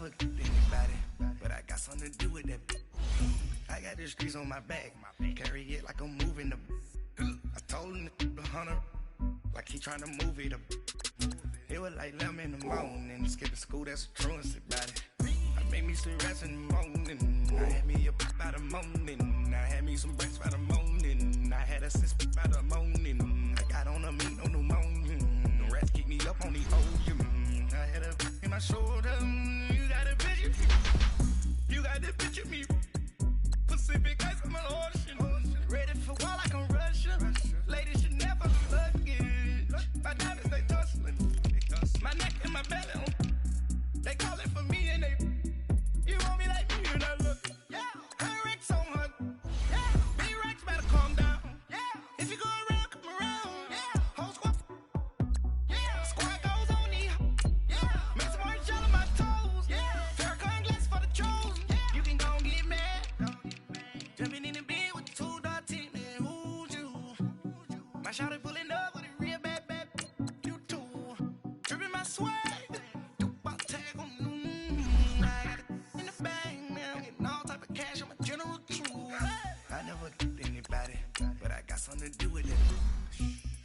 never anybody, but I got something to do with that. I got the streets on my back, carry it like I'm moving the. I told him the hunter, like he trying to move it up. It was like 11 in the morning, skipping school, that's a truancy about it. I made me some rest in the morning, I had me up by the morning. I had me some breakfast by the morning, I had a six by the morning. I got on a meat, no pneumonia, the rats keep me up on the ocean. I had a in my shoulder, you got a picture, you got the picture me. Pacific ice on my ocean, ready for war like I'm Russia. Ladies should never luggage, my diamonds they tussling, my neck and my belly, they calling for me and they, you want me like me and I look, yeah, her Rex on her, yeah, B-Rex better calm down, yeah, if you go around, come around, yeah, whole squad, yeah, squad goes on me, yeah, make some orange gel on my toes, yeah, Farrakhan glass for the trolls, yeah, you can go and get mad, jumping in the bed with the 2 dot team, and who's you, my shawty pulling up with a real bad, you too, dripping my swag. Something to do with it.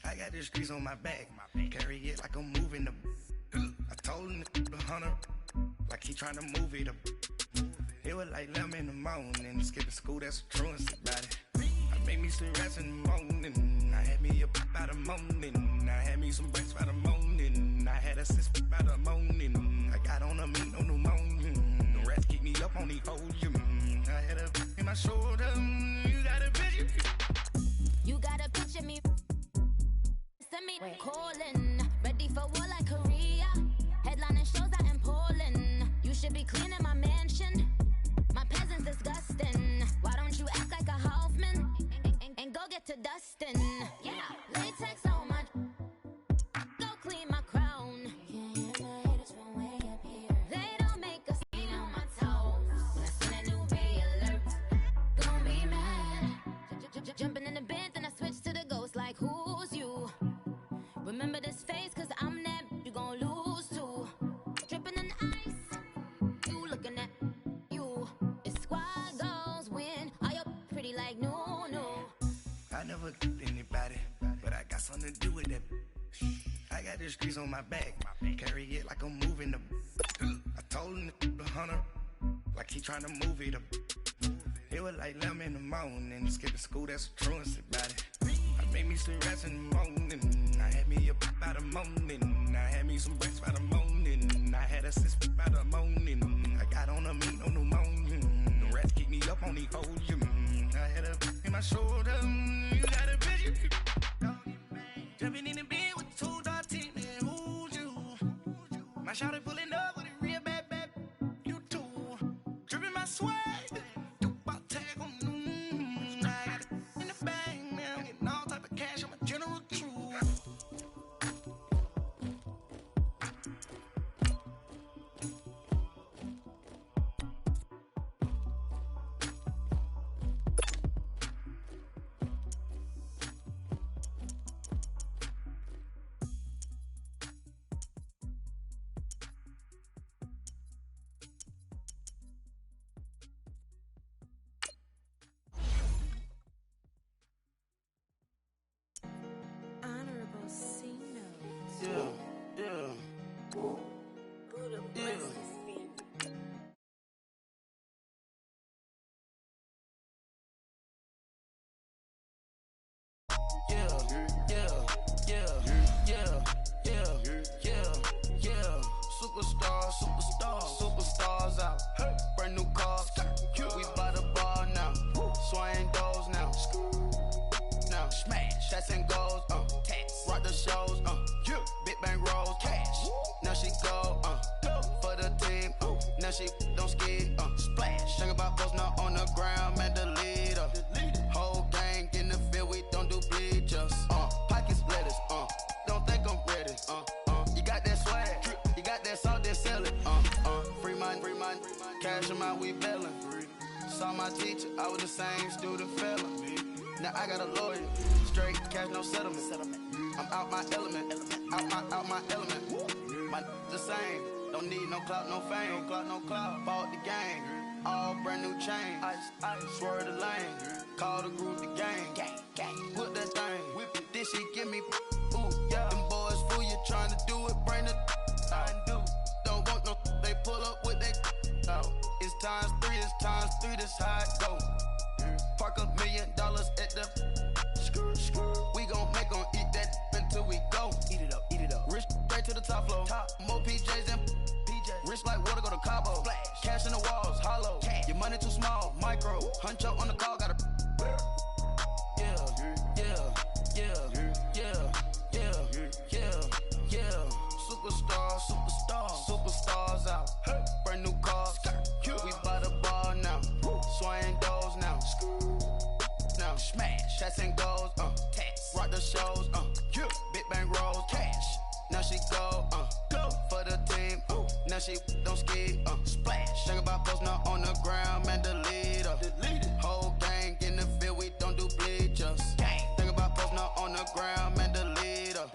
I got the streets on my back, carry it like I'm moving the. I told him the hunter, like he trying to move it up. It was like 11 in the morning, skipping school, that's a truancy about it. I made me some rest in the morning, I had me up by the morning. I had me some breakfast by the morning, I had a six by the morning. I got on a meat, no pneumonia, the rats keep me up on the ocean. I had a in my shoulder, you got a picture. You gotta picture me. Send me calling, ready for war like Korea. Headlining shows out in Poland. You should be cleaning my mansion. My peasants disgusting. Why don't you act like a Hoffman and go get to dustin'? Yeah, latex on my. Go clean my crown. They don't make a scene on my toes. When I send a new alert, don't be mad. Jumping in the bed. Like who's you? Remember this face, cause I'm that you gon' lose too. Dripping in ice, you looking at you. It's squad goals win. Are you pretty like no? I never anybody, but I got something to do with that. I got the streets on my back, carry it like I'm moving the. I told him the hunter, like he trying to move it up. It was like 11 in the morning, skipping school, that's a truancy about it. I made me some rest in the morning, I had me up by the morning. I had me some breakfast by the morning, I had a six by the morning. I got on a meat, no pneumonia, the rats keep me up on the ocean. I had a in my shoulder, you got a picture. Jumping in the bed with 2 dot team, and who's you? My shawty pulling up with a real bad, you too, dripping my swag. Superstars out. Brand new cars. We by the bar now. Swaying doors now. Now smash. Shots and goals. Rock the shows. Big bang rolls. Cash. Now she go. For the team. Now she don't ski. Splash. Think about post now on the ground. Man, the leader. Whole gang in the field. We don't do bleachers. Pockets splitters. Don't think I'm ready. You got that swag. You got that salt, then sell it. Free mind. Cash them out, we bailin'. Saw my teacher, I was the same student fella. Now I got a lawyer, straight cash, no settlement. I'm out my element, out my element. My the same, Don't need no clout, no fame. No clout, no clout. Bought the game. All brand new chain. Ice, swerve the lane. Call the group the gang. Put that thing. Whip it. This shit give me. Ooh, yeah. Them boys fool you trying to do it. Bring the. Don't want no. They pull up with they. It's times 3. It's times 3. This how it go. Park $1 million at the. We gon' make 'em eat that until we go. Eat it up, eat it up. Rich straight to the top floor. More PJs and PJs. Rich like water, go to Cabo. Splash. Cash in the walls, hollow. Cash. Your money too small, micro. Huncho on the call, gotta. Yeah. Superstars out. Hey. Brand new cars. We by the ball now. Swaying doors now. Now smash. Shots and goals. Tax. Rock the shows. Big bang rolls. Cash. Now she go. Go for the team. Now she don't ski. Splash. Think about posting up on the ground, man. Delete her. Whole gang in the field. We don't do bleachers. Think about posting up on the ground, man. Delete her.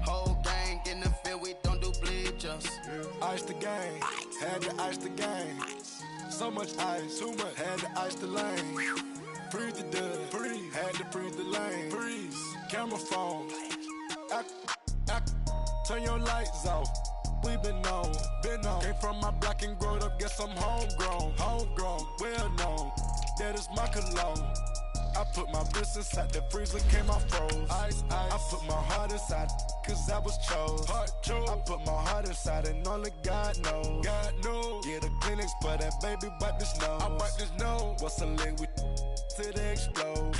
Whole gang in the field. We don't do bleachers. Ice the game. Had to ice the game. So much ice. Too much. Had to ice the lane. Freeze the dud. Freeze. Had to freeze the lane. Freeze. Camera phone. Turn your lights off. We been on. Came from my block and growed up. Guess I'm homegrown. Well known. That is my cologne. I put my wrist inside the freezer, came out froze. Ice. I put my heart inside, cause I was chose. I put my heart inside and only God knows. Yeah, the clinics, but that baby wipe this nose. I wipe this nose. What's a link with till they explode?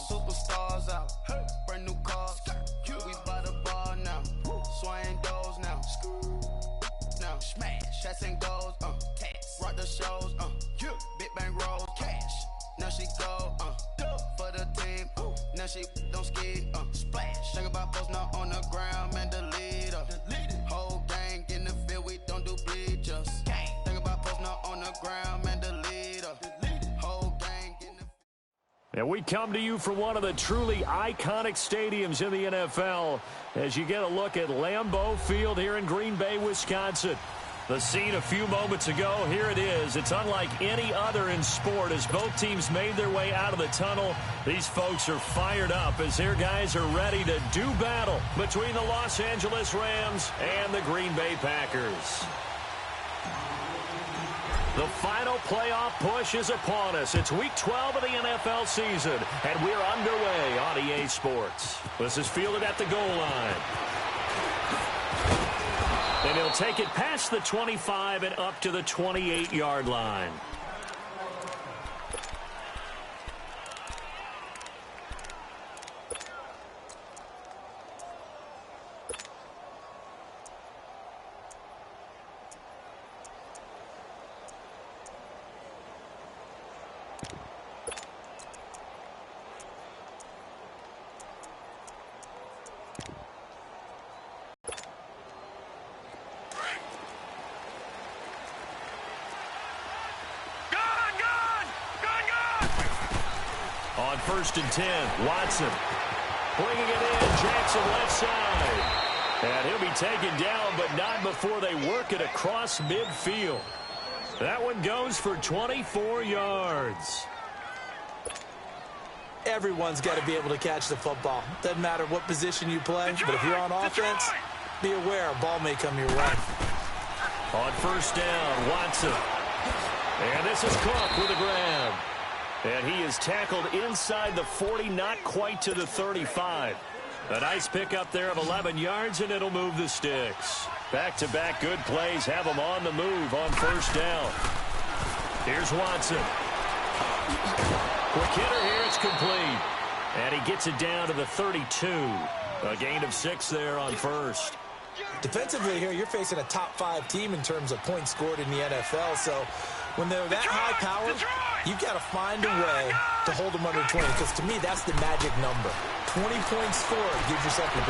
Superstars out. Brand new cars. We by the bar now. Swaying doors now. Now smash. Shots and goals. Tax. Rock the shows. Big bang rolls. Cash. Now she go. For the team. Now she don't ski. Splash. Think about posting up on the ground, man. Delete her. Whole gang in the field. We don't do bleachers. Think about posting up on the ground, man. Delete her. Whole gang in the. And we come to you from one of the truly iconic stadiums in the NFL as you get a look at Lambeau Field here in Green Bay, Wisconsin. The scene a few moments ago, here it is. It's unlike any other in sport as both teams made their way out of the tunnel. These folks are fired up as their guys are ready to do battle between the Los Angeles Rams and the Green Bay Packers. The final playoff push is upon us. It's week 12 of the NFL season, and we're underway on EA Sports. This is fielded at the goal line. And he'll take it past the 25 and up to the 28-yard line. On 1st and 10, Watson bringing it in, Jackson left side. And he'll be taken down, but not before they work it across midfield. That one goes for 24 yards. Everyone's got to be able to catch the football. Doesn't matter what position you play, but if you're on offense, be aware a ball may come your way. On 1st down, Watson. And this is Cook with a grab. And he is tackled inside the 40, not quite to the 35. A nice pickup there of 11 yards, and it'll move the sticks. Back-to-back good plays have them on the move on 1st down. Here's Watson. Quick hitter here, it's complete. And he gets it down to the 32. A gain of 6 there on 1st. Defensively here, you're facing a top 5 team in terms of points scored in the NFL, so when they're that high-powered, You've got to find a way to hold them under 20, because to me, that's the magic number. 20 points scored gives yourself you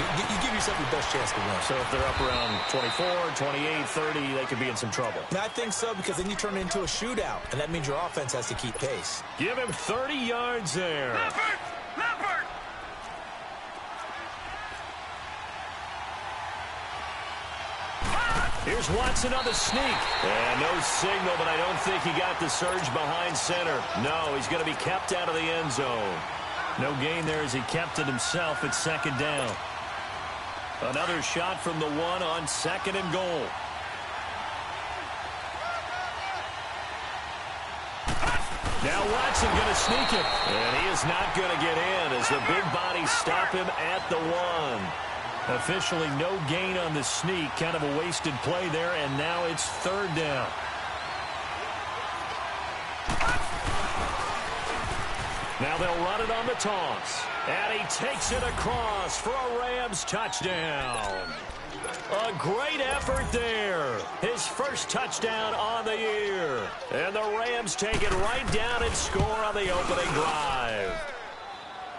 give yourself your best chance to win. So if they're up around 24, 28, 30, they could be in some trouble. And I think so, because then you turn it into a shootout, and that means your offense has to keep pace. Give him 30 yards there. Leopard! Here's Watson on the sneak. And no signal, but I don't think he got the surge behind center. No, he's going to be kept out of the end zone. No gain there as he kept it himself at second down. Another shot from the one on second and goal. Now Watson going to sneak it. And he is not going to get in as the big bodies stop him at the one. Officially no gain on the sneak. Kind of a wasted play there, and now it's third down. Now they'll run it on the toss. And he takes it across for a Rams touchdown. A great effort there. His first touchdown on the year. And the Rams take it right down and score on the opening drive.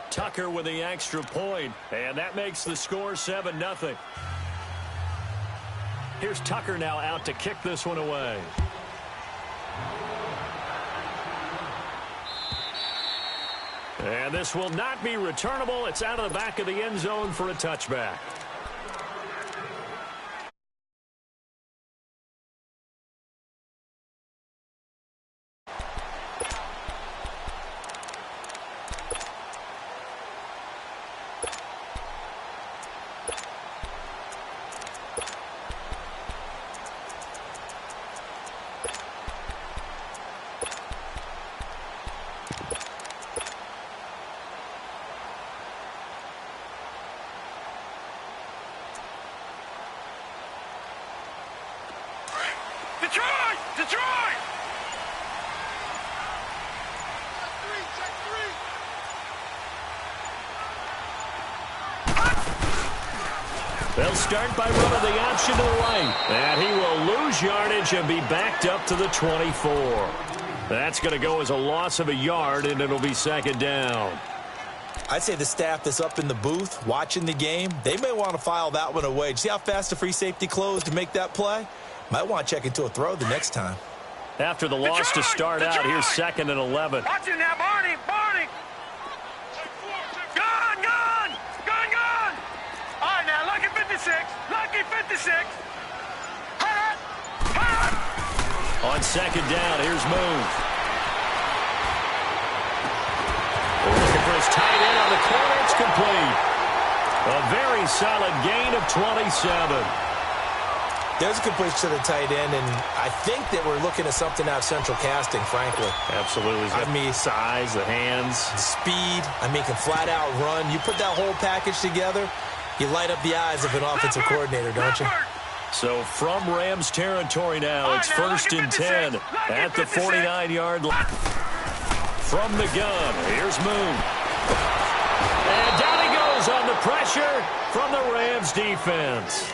Tucker with the extra point, and that makes the score 7-0. Here's Tucker now out to kick this one away. And this will not be returnable. It's out of the back of the end zone for a touchback. Detroit! They'll start by running the option to the right. And he will lose yardage and be backed up to the 24. That's going to go as a loss of a yard, and it'll be second down. I'd say the staff that's up in the booth watching the game, they may want to file that one away. See how fast the free safety closed to make that play? Might want to check into a throw the next time. After the loss to start out, here's second and 11. Watch it now, Barney! Gone! All right, now, lucky 56. On second down, here's Moon. Looking for his tight end on the corner. It's complete. A very solid gain of 27. There's a completion to the tight end, and I think that we're looking at something out of central casting, frankly. Absolutely. I mean, size, the hands. Speed. I mean, can flat out run. You put that whole package together, you light up the eyes of an offensive coordinator, don't you? So from Rams territory now, it's first and 10 at the 49-yard line. From the gun, here's Moon. And down he goes on the pressure from the Rams defense.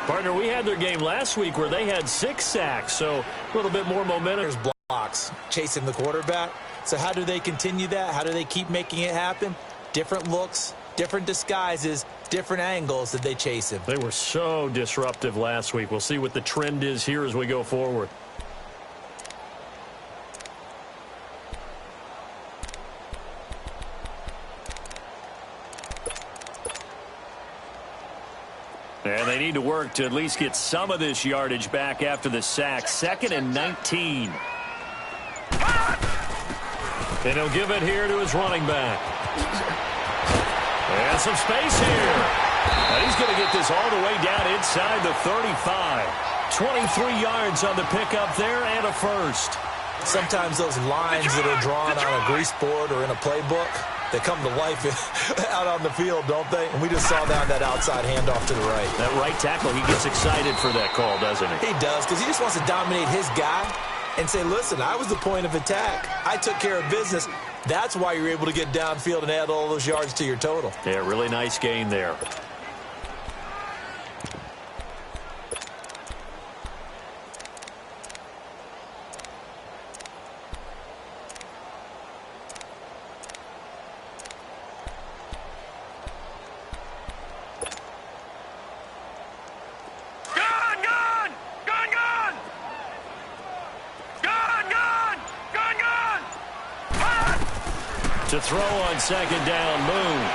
Partner, we had their game last week where they had 6 sacks, so a little bit more momentum. There's blocks chasing the quarterback. So how do they continue that? How do they keep making it happen? Different looks, different disguises, different angles that they chase him. They were so disruptive last week. We'll see what the trend is here as we go forward. And they need to work to at least get some of this yardage back after the sack. Second and 19. And he'll give it here to his running back. And some space here. And he's going to get this all the way down inside the 35. 23 yards on the pickup there and a first. Sometimes those lines that are drawn on a grease board or in a playbook, they come to life out on the field, don't they? And we just saw that outside handoff to the right. That right tackle, he gets excited for that call, doesn't he? He does, because he just wants to dominate his guy and say, listen, I was the point of attack. I took care of business. That's why you're able to get downfield and add all those yards to your total. Yeah, really nice gain there. To throw on second down, Moon.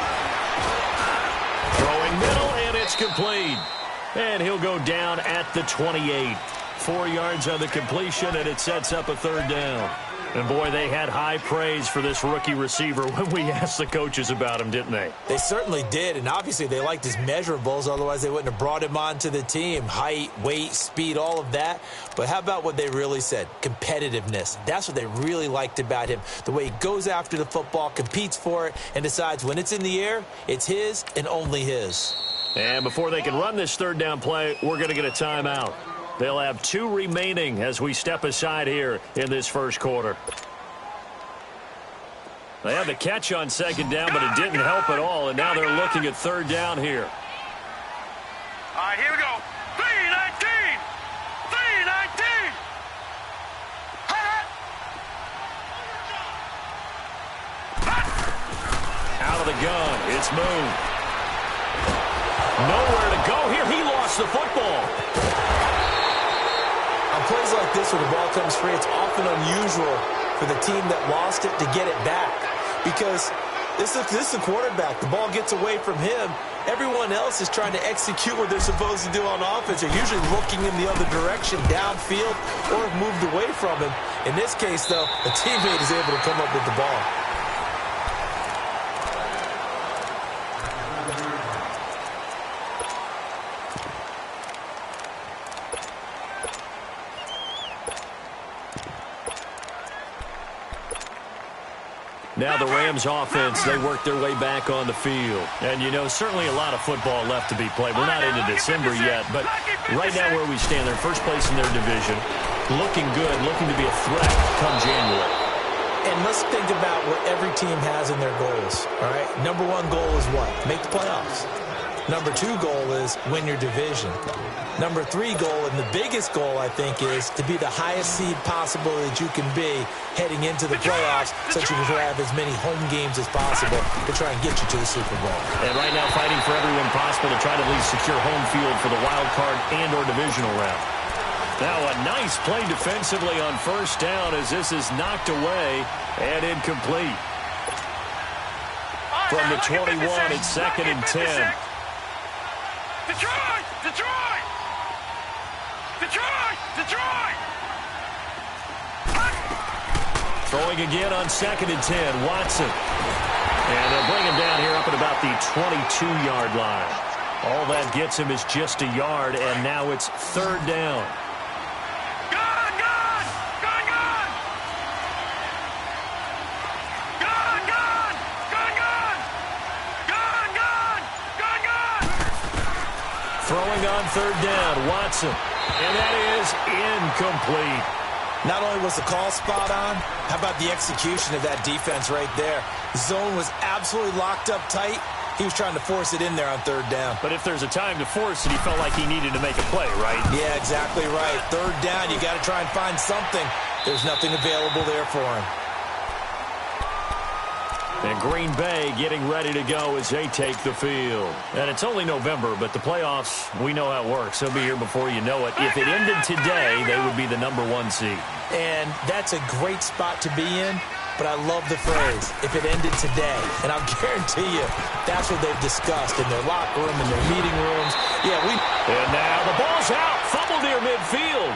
Throwing middle, and it's complete. And he'll go down at the 28. 4 yards on the completion, and it sets up a third down. And, boy, they had high praise for this rookie receiver when we asked the coaches about him, didn't they? They certainly did, and obviously they liked his measurables. Otherwise, they wouldn't have brought him onto the team. Height, weight, speed, all of that. But how about what they really said? Competitiveness. That's what they really liked about him. The way he goes after the football, competes for it, and decides when it's in the air, it's his and only his. And before they can run this third down play, we're going to get a timeout. They'll have 2 remaining as we step aside here in this first quarter. They had the catch on second down, but it didn't help at all, and now they're looking at third down here. All right, here we go. 3-19. 3-19. Out of the gun, it's Moon. Nowhere to go here. He lost the football. On plays like this where the ball comes free, it's often unusual for the team that lost it to get it back. Because this is the quarterback. The ball gets away from him. Everyone else is trying to execute what they're supposed to do on offense. They're usually looking in the other direction, downfield, or have moved away from him. In this case, though, a teammate is able to come up with the ball. Now the Rams offense, they work their way back on the field. And, you know, certainly a lot of football left to be played. We're not into December yet, but right now where we stand, they're first place in their division. Looking good, looking to be a threat come January. And let's think about what every team has in their goals, all right? Number 1 goal is what? Make the playoffs. Number 2 goal is win your division. Number 3 goal, and the biggest goal, I think, is to be the highest seed possible that you can be heading into the playoffs, so that you can have as many home games as possible to try and get you to the Super Bowl. And right now fighting for everyone possible to try to at least secure home field for the wild card and or divisional round. Now a nice play defensively on first down as this is knocked away and incomplete. From the 21, it's 2nd and 10. Detroit! Detroit! Detroit! Detroit! Throwing again on 2nd and 10, Watson. And they'll bring him down here up at about the 22-yard line. All that gets him is just a yard, and now it's third down. Gone! Gone! Gone! Gone! Gone! Gone! Gone! Gone! Gone! Gone! Gone! Gone! Throwing on third down, Watson. And that is incomplete. Not only was the call spot on, how about the execution of that defense right there? Zone was absolutely locked up tight. He was trying to force it in there on third down. But if there's a time to force it, he felt like he needed to make a play, right? Yeah, exactly right. Third down, you got to try and find something. There's nothing available there for him. And Green Bay getting ready to go as they take the field. And it's only November, but the playoffs, we know how it works. They'll be here before you know it. If it ended today, they would be the number 1 seed. And that's a great spot to be in, but I love the phrase, if it ended today. And I'll guarantee you, that's what they've discussed in their locker room, in their meeting rooms. And now the ball's out, fumbled near midfield.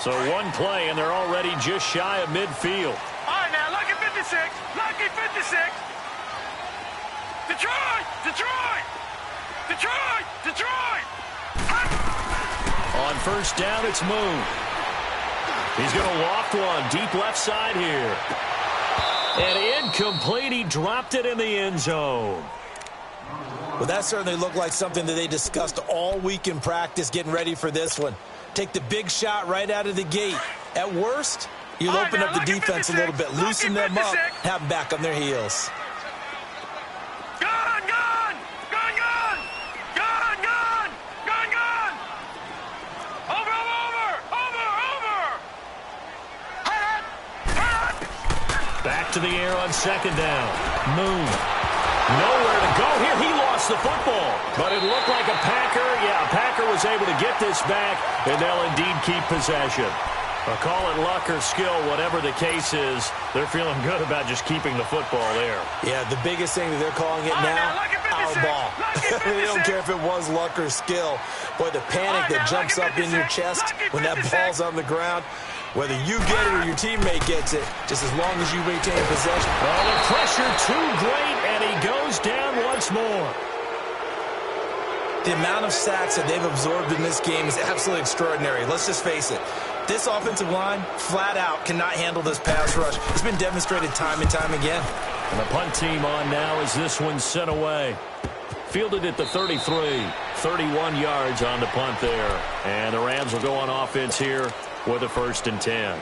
So 1 play, and they're already just shy of midfield. All right, now, lucky 56. Lucky 56. Detroit! Detroit! Detroit! Detroit! On first down, it's Moon. He's going to loft one deep left side here. And incomplete. He dropped it in the end zone. Well, that certainly looked like something that they discussed all week in practice, getting ready for this one. Take the big shot right out of the gate. At worst, you'll open up the defense a little bit, loosen them up, have them back on their heels. Gone! Gone! Gone! Gone! Gone! Gone! Gone! Gone! Over! Over! Over! Over! Back to the air on second down. Moon. Nowhere to go here. He lost lost the football. But it looked like a Packer was able to get this back, and they'll indeed keep possession. Call it luck or skill, whatever the case is, they're feeling good about just keeping the football there. Yeah, the biggest thing that they're calling it now, our ball. They don't care if it was luck or skill. Boy, the panic that jumps up in your chest when that ball's on the ground, whether you get it or your teammate gets it, just as long as you maintain possession. Oh, the pressure too great, and he goes down once more. The amount of sacks that they've absorbed in this game is absolutely extraordinary. Let's just face it. This offensive line, flat out, cannot handle this pass rush. It's been demonstrated time and time again. And the punt team on now as this one's sent away. Fielded at the 33. 31 yards on the punt there. And the Rams will go on offense here with a 1st and 10.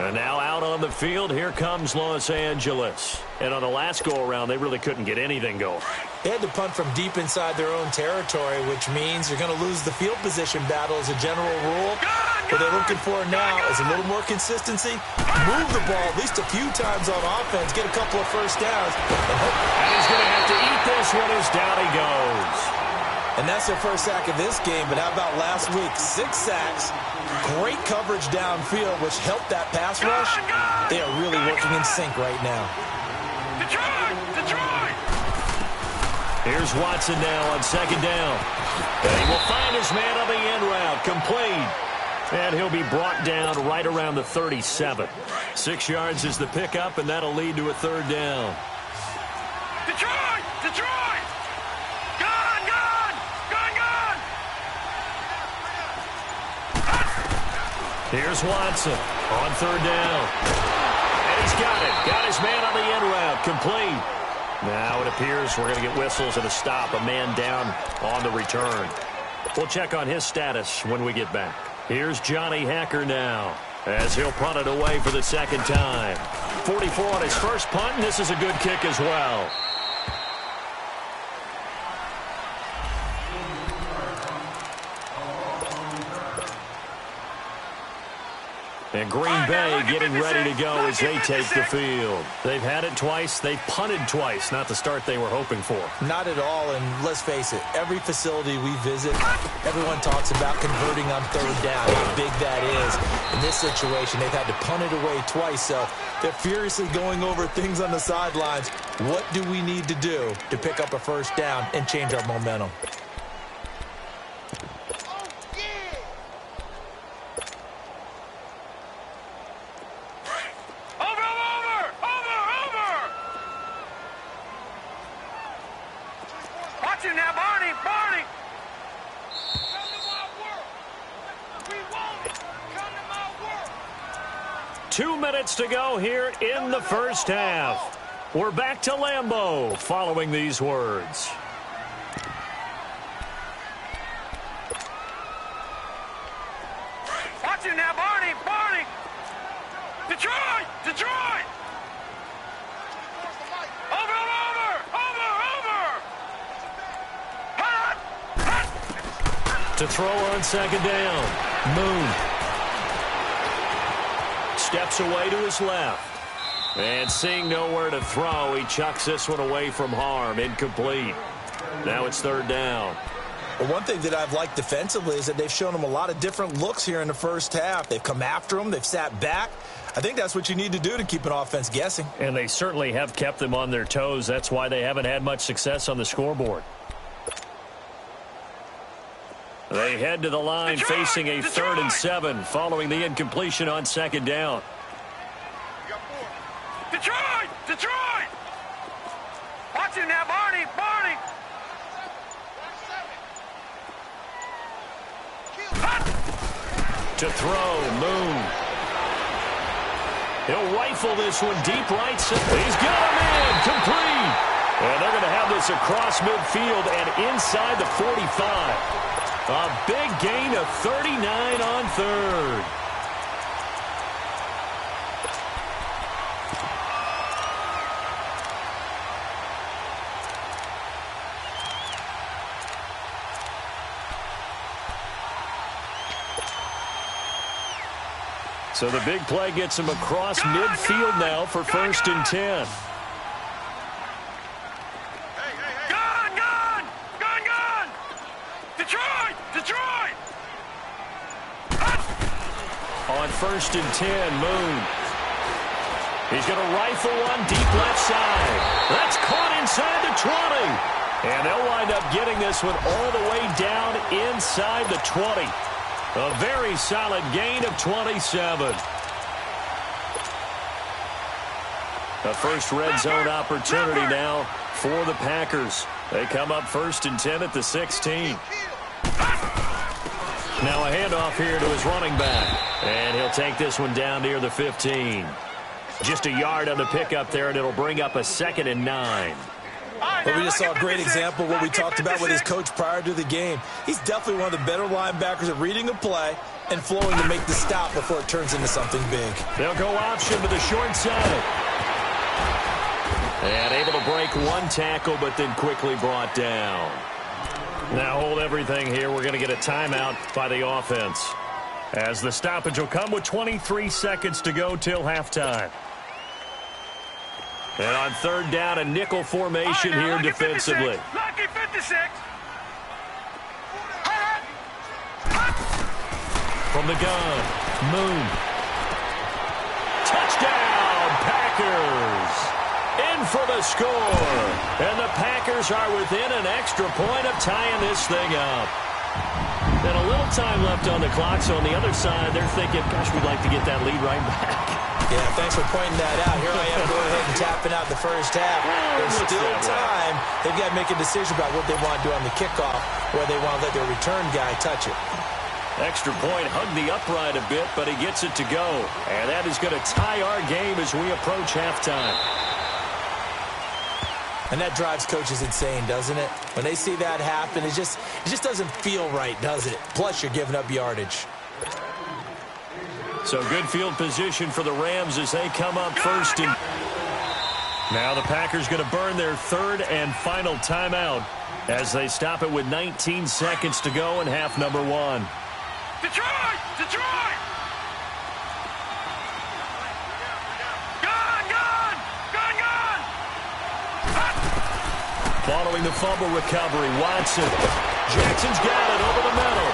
And now out on the field, here comes Los Angeles. And on the last go-around, they really couldn't get anything going. They had to punt from deep inside their own territory, which means you're going to lose the field position battle as a general rule. What they're looking for now is a little more consistency, move the ball at least a few times on offense, get a couple of first downs. And he's going to have to eat this one as down he goes. And that's their first sack of this game, but how about last week? 6 sacks, great coverage downfield, which helped that pass rush. They are really working in sync right now. Detroit! Here's Watson now on 2nd down. And he will find his man on the end route, complete. And he'll be brought down right around the 37. 6 yards is the pickup, and that'll lead to a 3rd down. Detroit! Here's Watson on 3rd down. And he's got it. Got his man on the end route. Complete. Now it appears we're going to get whistles and a stop. A man down on the return. We'll check on his status when we get back. Here's Johnny Hacker now as he'll punt it away for the 2nd time. 44 on his first punt, and this is a good kick as well. And Green Bay getting ready to go as they take the field. They've had it twice. They've punted twice. Not the start they were hoping for. Not at all, and let's face it, every facility we visit, everyone talks about converting on 3rd down, how big that is. In this situation, they've had to punt it away twice, so they're furiously going over things on the sidelines. What do we need to do to pick up a 1st down and change our momentum? Now, Barney! 2 minutes to go here in the first half. We're back to Lambeau following these words. Watch it now, Barney! Detroit! To throw on 2nd down. Moon steps away to his left. And seeing nowhere to throw, he chucks this one away from harm. Incomplete. Now it's 3rd down. Well, one thing that I've liked defensively is that they've shown them a lot of different looks here in the first half. They've come after them. They've sat back. I think that's what you need to do to keep an offense guessing. And they certainly have kept them on their toes. That's why they haven't had much success on the scoreboard. They head to the line facing a 3rd and 7 following the incompletion on 2nd down. Detroit! Watch it now, Barney! To throw, Moon. He'll rifle this one deep right center. He's got him in, complete. And they're going to have this across midfield and inside the 45. A big gain of 39 on 3rd. So the big play gets him across midfield now for 1st and 10. on 1st and 10. Moon. He's going to rifle one deep left side. That's caught inside the 20. And they'll wind up getting this one all the way down inside the 20. A very solid gain of 27. A first red zone opportunity now for the Packers. They come up 1st and 10 at the 16. Now a handoff here to his running back. And he'll take this one down near the 15. Just a yard on the pickup there, and it'll bring up a 2nd and 9. Well, we just saw a great example of what we talked about with his coach prior to the game. He's definitely one of the better linebackers at reading a play and flowing to make the stop before it turns into something big. They'll go option to the short side. And able to break one tackle, but then quickly brought down. Now hold everything here. We're going to get a timeout by the offense, as the stoppage will come with 23 seconds to go till halftime. And on 3rd down, a nickel formation here defensively. Lucky 56. From the gun, Moon. Touchdown, Packers. In for the score. And the Packers are within an extra point of tying this thing up. And a little time left on the clock, so on the other side, they're thinking, gosh, we'd like to get that lead right back. Yeah, thanks for pointing that out. Here I am going ahead and tapping out the first half. There's still time. They've got to make a decision about what they want to do on the kickoff, where they want to let their return guy touch it. Extra point, hugged the upright a bit, but he gets it to go. And that is going to tie our game as we approach halftime. And that drives coaches insane, doesn't it? When they see that happen, it just doesn't feel right, does it? Plus, you're giving up yardage. So good field position for the Rams as they come up 1st and... Now the Packers going to burn their 3rd and final timeout as they stop it with 19 seconds to go in half number 1. Detroit! Detroit! Gun! Following the fumble recovery, Watson. Jackson's got it over the middle.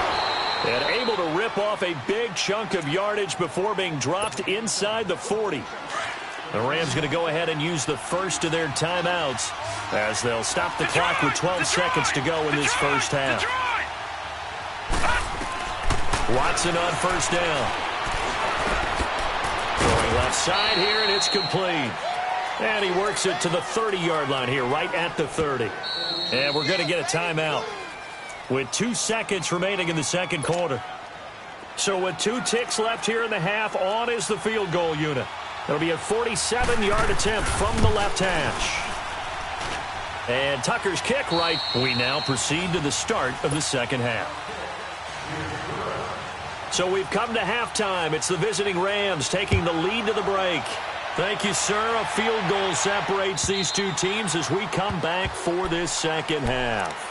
And able to rip off a big chunk of yardage before being dropped inside the 40. The Rams going to go ahead and use the first of their timeouts as they'll stop the clock with 12 seconds to go in this first half. Watson on 1st down. Going left side here, and it's complete. And he works it to the 30-yard line here, right at the 30. And we're going to get a timeout with 2 seconds remaining in the second quarter. So with 2 ticks left here in the half, on is the field goal unit. It'll be a 47-yard attempt from the left hash. And Tucker's kick right. We now proceed to the start of the second half. So we've come to halftime. It's the visiting Rams taking the lead to the break. Thank you, sir. A field goal separates these two teams as we come back for this second half.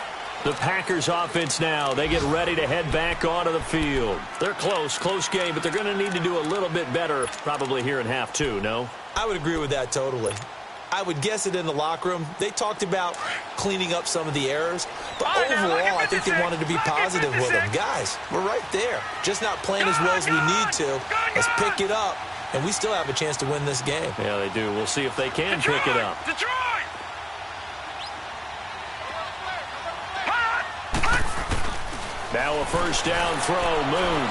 The Packers offense now, they get ready to head back onto the field. They're close game, but they're going to need to do a little bit better probably here in half 2, no? I would agree with that totally. I would guess it in the locker room. They talked about cleaning up some of the errors, but overall, I think they wanted to be positive with them. Guys, we're right there. Just not playing as well as we need to. Let's pick it up, and we still have a chance to win this game. Yeah, they do. We'll see if they can pick it up. Now a first down throw, Moon.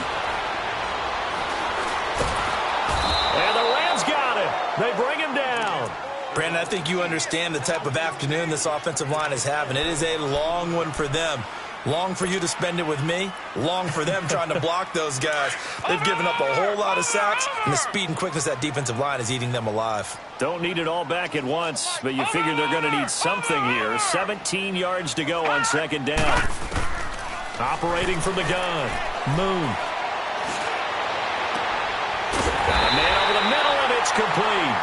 And the Rams got it. They bring him down. Brandon, I think you understand the type of afternoon this offensive line is having. It is a long one for them. Long for you to spend it with me. Long for them trying to block those guys. They've given up a whole lot of sacks, and the speed and quickness of that defensive line is eating them alive. Don't need it all back at once, but you figure they're going to need something here. 17 yards to go on second down. Operating from the gun, Moon. Got a man over the middle, and it's complete.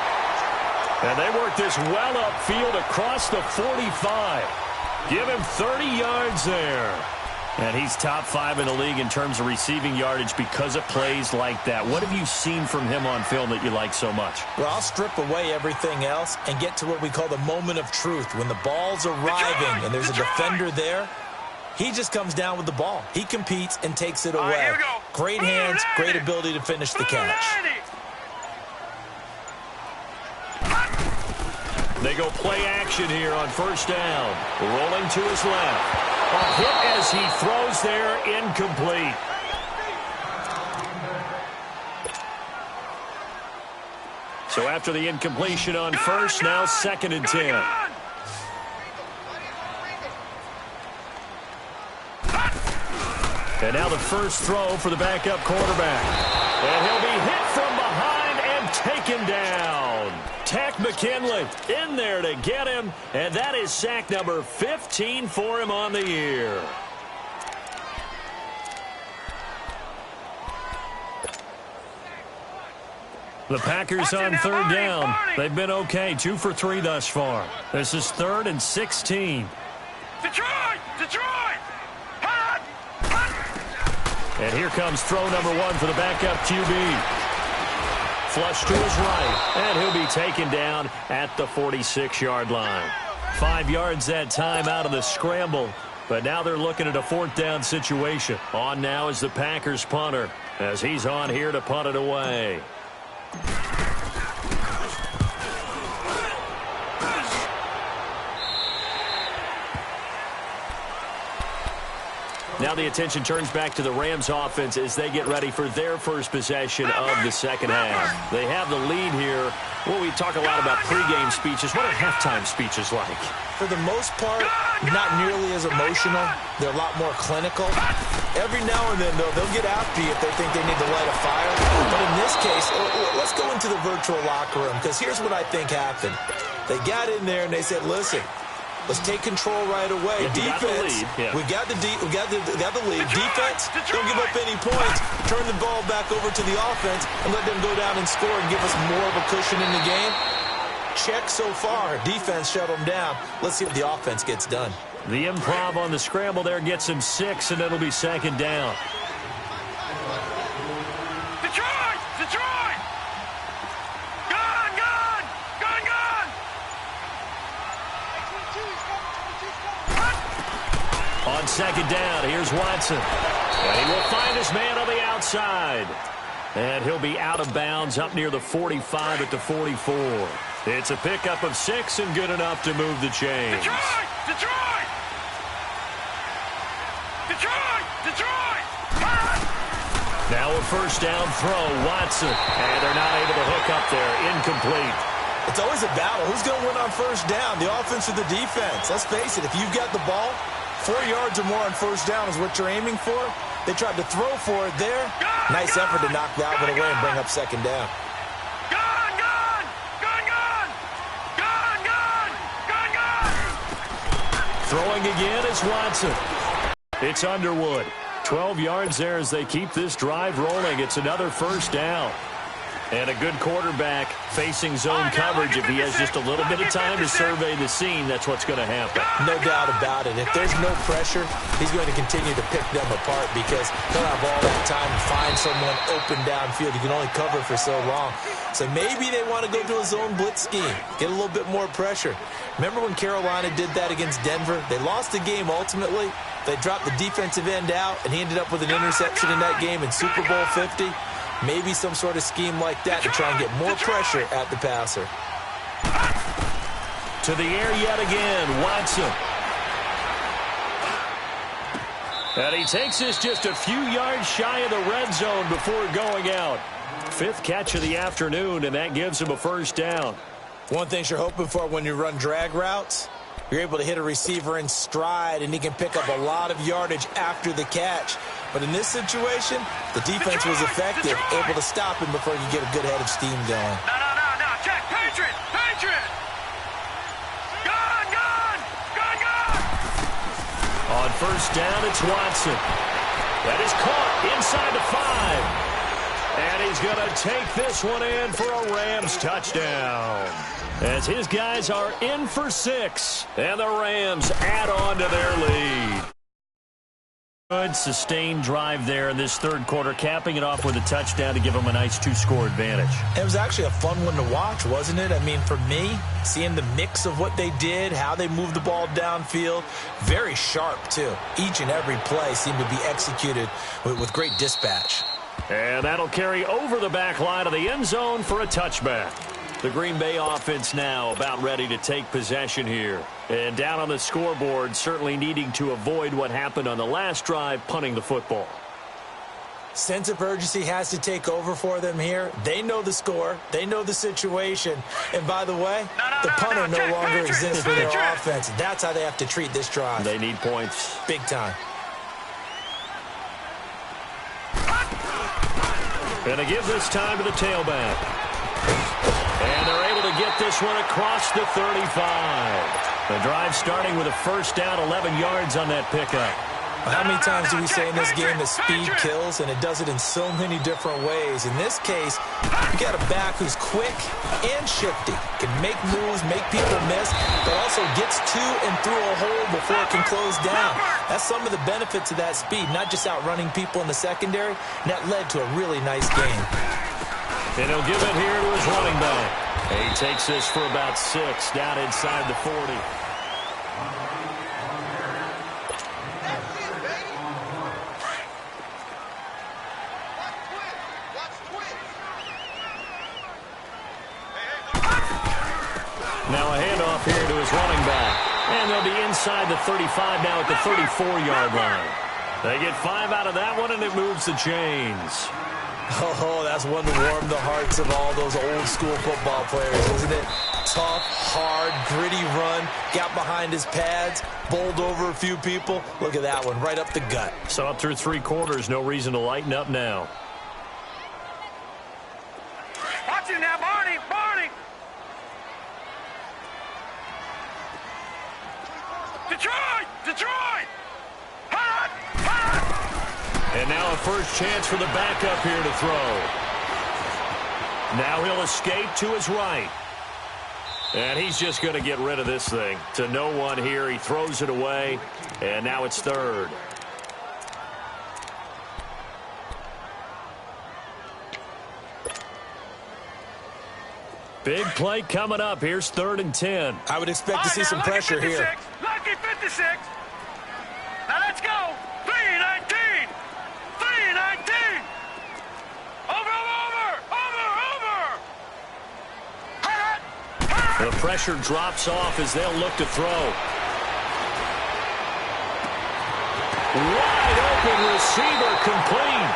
And they work this well upfield across the 45. Give him 30 yards there. And he's top 5 in the league in terms of receiving yardage because of plays like that. What have you seen from him on film that you like so much? Well, I'll strip away everything else and get to what we call the moment of truth. When the ball's arriving and there's a defender there, He just comes down with the ball. He competes and takes it away. Right, here we go. Great hands, great ability to finish the catch. They go play action here on first down. Rolling to his left. A hit as he throws there, incomplete. So after the incompletion on first, now 2nd and 10. And now the first throw for the backup quarterback. And he'll be hit from behind and taken down. Tack McKinley in there to get him, and that is sack number 15 for him on the year. The Packers on 3rd down. They've been okay, 2 for 3 thus far. This is 3rd and 16. Detroit! Detroit! Hot! Hot! And here comes throw number 1 for the backup QB. Flush to his right, and he'll be taken down at the 46-yard line. 5 yards that time out of the scramble, but now they're looking at a 4th down situation. On now is the Packers punter, as he's on here to punt it away. Now the attention turns back to the Rams offense as they get ready for their first possession of the second half. They have the lead here. Well, we talk a lot about pregame speeches. What are halftime speeches like? For the most part, not nearly as emotional. They're a lot more clinical. Every now and then, though, they'll get after you if they think they need to light a fire. But in this case, let's go into the virtual locker room, because here's what I think happened. They got in there and they said, listen, let's take control right away. Defense, we got the lead. Defense, don't give up any points. Turn the ball back over to the offense and let them go down and score and give us more of a cushion in the game. Check so far. Defense shut them down. Let's see what the offense gets done. The improv on the scramble there gets him 6, and it'll be 2nd down. Detroit! Detroit! Gone! Gone! Gone! Gone! On 2nd down, here's Watson. And he will find his man on the outside. And he'll be out of bounds up near the 45 at the 44. It's a pickup of 6 and good enough to move the chains. Detroit! Detroit! Detroit! Detroit! Now a first down throw, Watson. And they're not able to hook up there. Incomplete. It's always a battle. Who's going to win on first down, the offense or the defense? Let's face it, if you've got the ball, 4 yards or more on first down is what you're aiming for. They tried to throw for it there. Nice effort to knock that one away and bring up 2nd down. Gone! Gone! Gone! Gone! Gone! Gone! Gone! Gone! Throwing again is Watson. It's Underwood. 12 yards there as they keep this drive rolling. It's another first down. And a good quarterback facing zone coverage. If he has just a little bit of time to survey the scene, that's what's going to happen. No doubt about it. If there's no pressure, he's going to continue to pick them apart because he'll have all that time to find someone open downfield. He can only cover for so long. So maybe they want to go to a zone blitz scheme, get a little bit more pressure. Remember when Carolina did that against Denver? They lost the game ultimately. They dropped the defensive end out, and he ended up with an interception in that game in Super Bowl 50. Maybe some sort of scheme like that to try and get more pressure at the passer. To the air yet again, Watson. And he takes this just a few yards shy of the red zone before going out. 5th catch of the afternoon, and that gives him a first down. One thing you're hoping for when you run drag routes, you're able to hit a receiver in stride, and he can pick up a lot of yardage after the catch. But in this situation, the defense was effective, able to stop him before you get a good head of steam going. No. Check. Patriot! Patriot! Gone! Gone! Gone! Gone! On first down, it's Watson. That is caught inside the 5. And he's going to take this one in for a Rams touchdown. As his guys are in for 6. And the Rams add on to their lead. Good sustained drive there in this third quarter, capping it off with a touchdown to give them a nice 2-score advantage. It was actually a fun one to watch, wasn't it? I mean, for me, seeing the mix of what they did, how they moved the ball downfield, very sharp, too. Each and every play seemed to be executed with great dispatch. And that'll carry over the back line of the end zone for a touchback. The Green Bay offense now about ready to take possession here. And down on the scoreboard, certainly needing to avoid what happened on the last drive, punting the football. Sense of urgency has to take over for them here. They know the score. They know the situation. And by the way, the punter no longer exists for their offense. That's how they have to treat this drive. They need points. Big time. And to give this time to the tailback. And they're able to get this one across the 35. The drive starting with a first down, 11 yards on that pickup. How many times do we say in this game that speed kills, and it does it in so many different ways? In this case, you got a back who's quick and shifty, can make moves, make people miss, but also gets to and through a hole before it can close down. That's some of the benefits of that speed, not just outrunning people in the secondary, and that led to a really nice game. And he'll give it here to his running back. He takes this for about 6 down inside the 40. Now a handoff here to his running back. And they'll be inside the 35 now at the 34-yard line. They get 5 out of that one, and it moves the chains. Oh, that's one to warm the hearts of all those old-school football players, isn't it? Tough, hard, gritty run, got behind his pads, bowled over a few people. Look at that one, right up the gut. So up through 3 quarters, no reason to lighten up now. Watch it now, Barney! Barney! Detroit! Detroit! Hot! Hot! And now a first chance for the backup here to throw. Now he'll escape to his right. And he's just going to get rid of this thing. To no one here. He throws it away. And now it's third. Big play coming up. Here's 3rd and 10. I would expect to see some pressure here. Lucky 56. Now let's go. 3-19. 3-19. Over. The pressure drops off as they'll look to throw. Wide open receiver complete.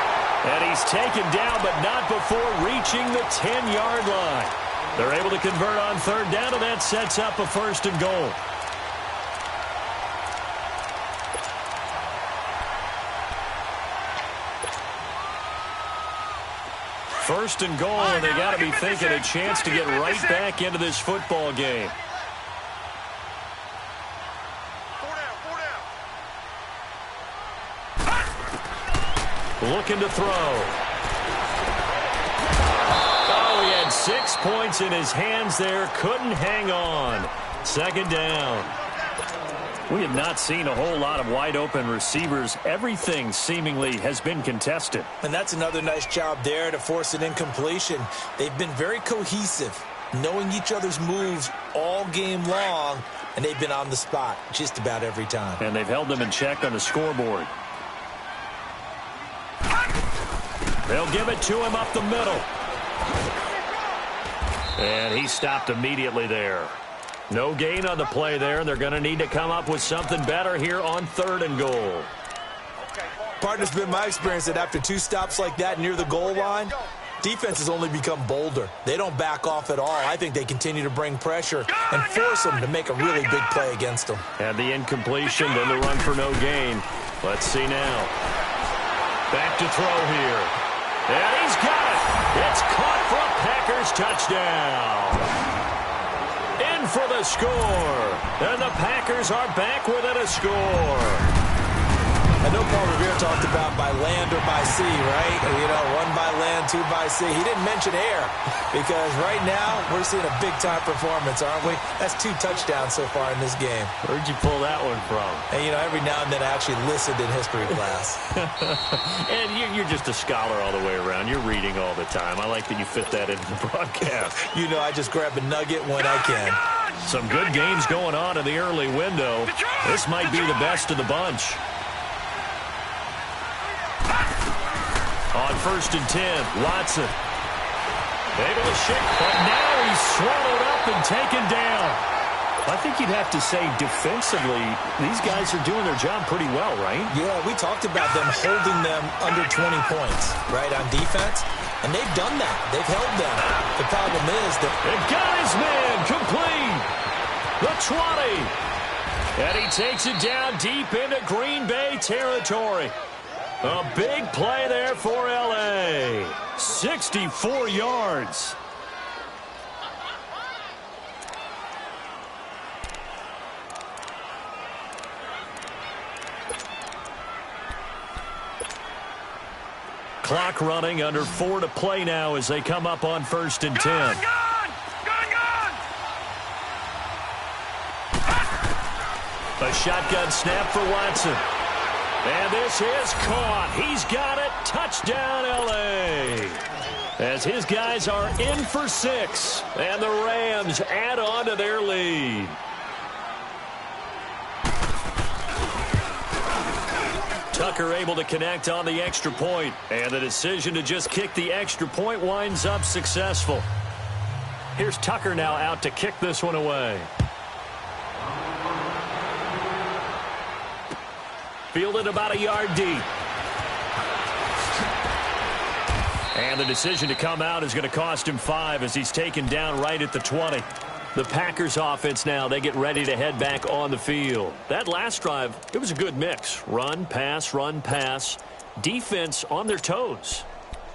And he's taken down, but not before reaching the 10-yard line. They're able to convert on 3rd down, and that sets up a 1st and goal. First and goal, and they got to be thinking a chance to get right back into this football game. 4 down. Looking to throw. Oh, he had 6 points in his hands there. Couldn't hang on. 2nd down. We have not seen a whole lot of wide-open receivers. Everything seemingly has been contested. And that's another nice job there to force an incompletion. They've been very cohesive, knowing each other's moves all game long, and they've been on the spot just about every time. And they've held them in check on the scoreboard. They'll give it to him up the middle. And he stopped immediately there. No gain on the play there, and they're going to need to come up with something better here on 3rd and goal. Partner's been my experience that after 2 stops like that near the goal line, defense has only become bolder. They don't back off at all. I think they continue to bring pressure and force them to make a really big play against them. And the incompletion, then the run for no gain. Let's see now. Back to throw here. And he's got it. It's caught for a Packers touchdown. In for the score. And the Packers are back within a score. I know Paul Revere talked about by land or by sea, right? You know, 1 by land, too, Vice. He didn't mention air because right now we're seeing a big-time performance, aren't we? That's 2 touchdowns so far in this game. Where'd you pull that one from? And, you know, every now and then I actually listened in history class. And you're just a scholar all the way around. You're reading all the time. I like that you fit that into the broadcast. You know, I just grab a nugget when I can. Some good games going on in the early window. This might be the best of the bunch. On 1st and 10, Watson. Able to shake, but now he's swallowed up and taken down. I think you'd have to say defensively, these guys are doing their job pretty well, right? Yeah, we talked about them holding them under 20 points, right, on defense. And they've done that. They've held them. The problem is that they've got his man complete. The 20. And he takes it down deep into Green Bay territory. A big play there for L.A. 64 yards. Clock running, under 4 to play now as they come up on 1st and 10. A shotgun snap for Watson. And this is caught. He's got it. Touchdown, L.A. As his guys are in for 6. And the Rams add on to their lead. Tucker able to connect on the extra point. And the decision to just kick the extra point winds up successful. Here's Tucker now out to kick this one away. Fielded about a yard deep. And the decision to come out is going to cost him 5 as he's taken down right at the 20. The Packers offense now, they get ready to head back on the field. That last drive, it was a good mix. Run, pass, defense on their toes.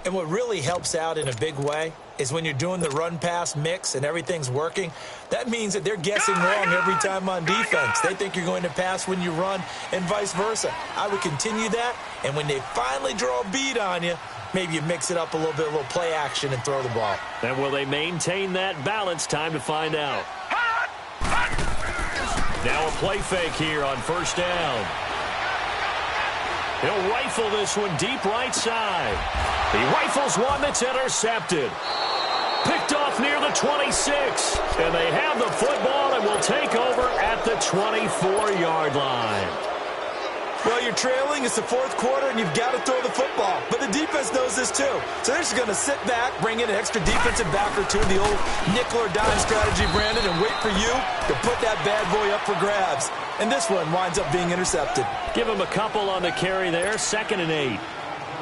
And what really helps out in a big way is when you're doing the run-pass mix and everything's working, that means that they're guessing wrong every time on defense. They think you're going to pass when you run and vice versa. I would continue that, and when they finally draw a bead on you, maybe you mix it up a little bit, a little play action, and throw the ball. And will they maintain that balance? Time to find out. Now a play fake here on 1st down. He'll rifle this one deep right side. He rifles one that's intercepted. Picked off near the 26. And they have the football and will take over at the 24-yard line. Well, you're trailing. It's the 4th quarter, and you've got to throw the football. But the defense knows this, too. So they're just going to sit back, bring in an extra defensive back or two, the old nickel or dime strategy, Brandon, and wait for you to put that bad boy up for grabs. And this one winds up being intercepted. Give him a couple on the carry there. 2nd and 8.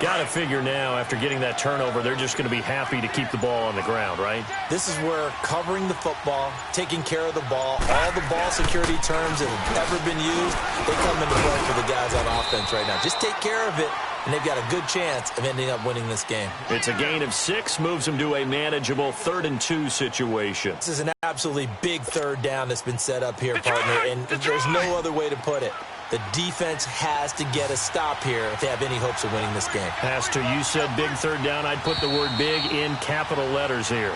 Got to figure now, after getting that turnover, they're just going to be happy to keep the ball on the ground, right? This is where covering the football, taking care of the ball, all the ball security terms that have ever been used, they come into play for the guys on offense right now. Just take care of it, and they've got a good chance of ending up winning this game. It's a gain of 6, moves them to a manageable 3rd and 2 situation. This is an absolutely big 3rd down that's been set up here, partner, and there's no other way to put it. The defense has to get a stop here if they have any hopes of winning this game. Has to. You said big 3rd down. I'd put the word big in capital letters here.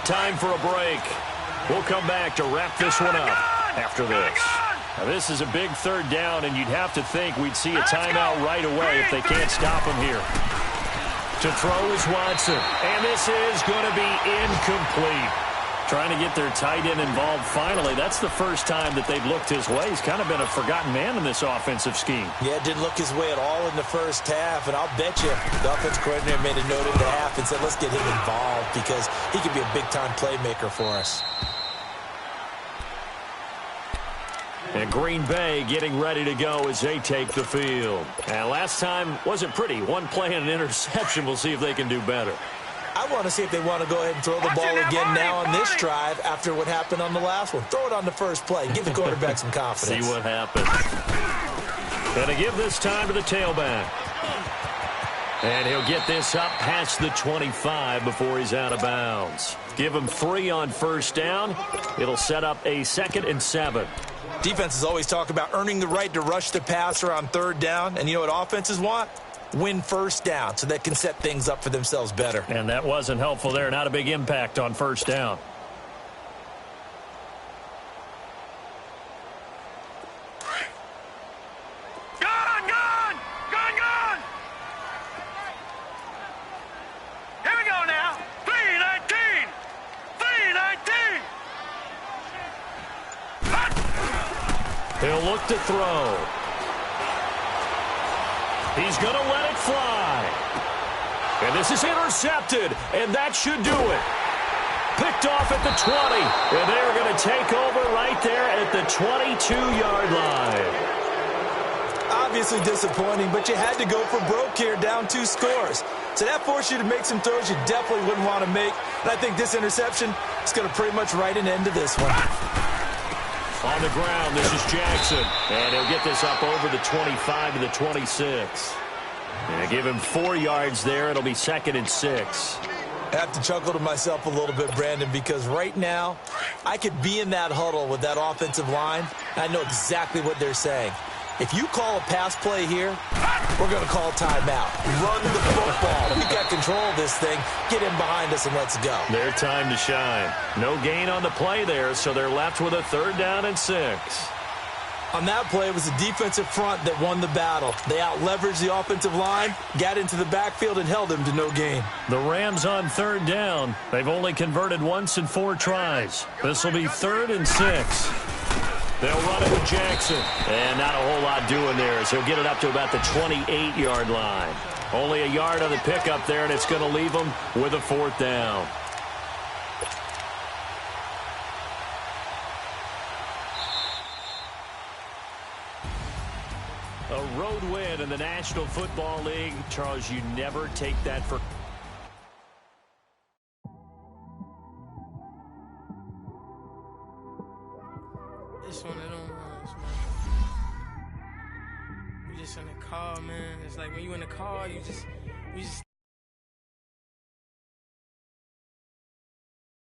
Time for a break. We'll come back to wrap this one up after this. Now, this is a big 3rd down, and you'd have to think we'd see a timeout right away if they can't stop him here. To throw is Watson, and this is going to be incomplete. Trying to get their tight end involved finally. That's the first time that they've looked his way. He's kind of been a forgotten man in this offensive scheme. Yeah, it didn't look his way at all in the first half, and I'll bet you the offense coordinator made a note in the half and said, let's get him involved because he could be a big-time playmaker for us. And Green Bay getting ready to go as they take the field. And last time wasn't pretty. One play and an interception. We'll see if they can do better. I want to see if they want to go ahead and throw the ball again now on this drive after what happened on the last one. Throw it on the first play. Give the quarterback some confidence. See what happens. Going to give this time to the tailback. And he'll get this up past the 25 before he's out of bounds. Give him 3 on first down. It'll set up a 2nd and 7. Defenses always talk about earning the right to rush the passer on 3rd down. And you know what offenses want? Win first down so they can set things up for themselves better. And that wasn't helpful there. Not a big impact on first down. Here we go now. 3-19. 3-19. He'll look to throw. He's going to let it fly. And this is intercepted, and that should do it. Picked off at the 20, and they're going to take over right there at the 22-yard line. Obviously disappointing, but you had to go for broke here, down 2 scores. So that forced you to make some throws you definitely wouldn't want to make. And I think this interception is going to pretty much write an end to this one. On the ground, this is Jackson. And he'll get this up over the 25 to the 26. And give him 4 yards there. It'll be 2nd and 6. I have to chuckle to myself a little bit, Brandon, because right now I could be in that huddle with that offensive line, and I know exactly what they're saying. If you call a pass play here, we're going to call timeout. Run the football. We got control of this thing. Get in behind us and let's go. Their time to shine. No gain on the play there, so they're left with a 3rd down and 6. On that play, it was the defensive front that won the battle. They out-leveraged the offensive line, got into the backfield, and held them to no gain. The Rams on 3rd down. They've only converted once in 4 tries. This will be 3rd and 6. They'll run it with Jackson. And not a whole lot doing there as he'll get it up to about the 28-yard line. Only a yard on the pickup there, and it's going to leave them with a 4th down. A road win in the National Football League. Charles, you never take that for... It's one of them ones, man. You just in the car, man. It's like when you in the car, you just